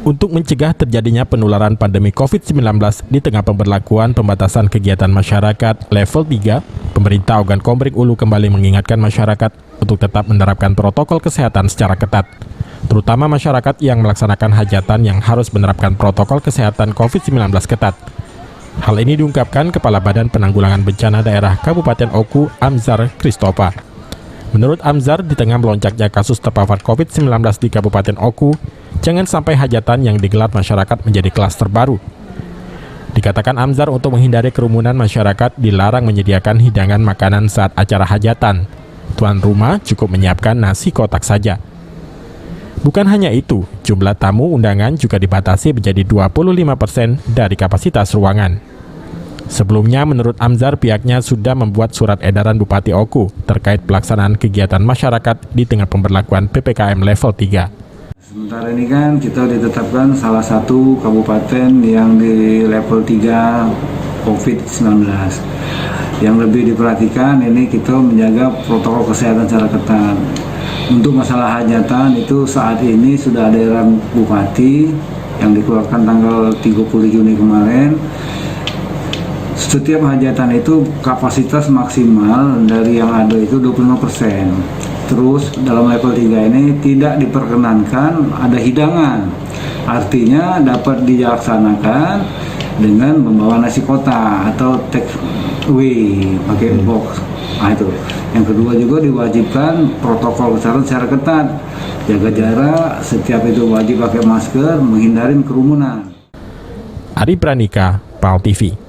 Untuk mencegah terjadinya penularan pandemi COVID-19 di tengah pemberlakuan pembatasan kegiatan masyarakat level 3, pemerintah Ogan Komering Ulu kembali mengingatkan masyarakat untuk tetap menerapkan protokol kesehatan secara ketat, terutama masyarakat yang melaksanakan hajatan yang harus menerapkan protokol kesehatan COVID-19 ketat. Hal ini diungkapkan Kepala Badan Penanggulangan Bencana Daerah Kabupaten Oku, Amzar Christopher. Menurut Amzar, di tengah melonjaknya kasus terpapar COVID-19 di Kabupaten Oku, jangan sampai hajatan yang digelar masyarakat menjadi klaster baru. Dikatakan Amzar, untuk menghindari kerumunan masyarakat dilarang menyediakan hidangan makanan saat acara hajatan. Tuan rumah cukup menyiapkan nasi kotak saja. Bukan hanya itu, jumlah tamu undangan juga dibatasi menjadi 25% dari kapasitas ruangan. Sebelumnya, menurut Amzar, pihaknya sudah membuat surat edaran Bupati Oku terkait pelaksanaan kegiatan masyarakat di tengah pemberlakuan PPKM level 3. Sementara ini kan kita ditetapkan salah satu kabupaten yang di level 3 COVID-19. Yang lebih diperhatikan ini kita menjaga protokol kesehatan secara ketat. Untuk masalah hajatan itu saat ini sudah ada edaran Bupati yang dikeluarkan tanggal 30 Juni kemarin. Setiap hajatan itu kapasitas maksimal dari yang ada itu 25%. Terus dalam level 3 ini tidak diperkenankan ada hidangan. Artinya dapat dilaksanakan dengan membawa nasi kotak atau take away pakai box. Nah itu. Yang kedua juga diwajibkan protokol kesehatan secara ketat. Jaga jarak, setiap itu wajib pakai masker, menghindari kerumunan. Ari Pranika, PAL TV.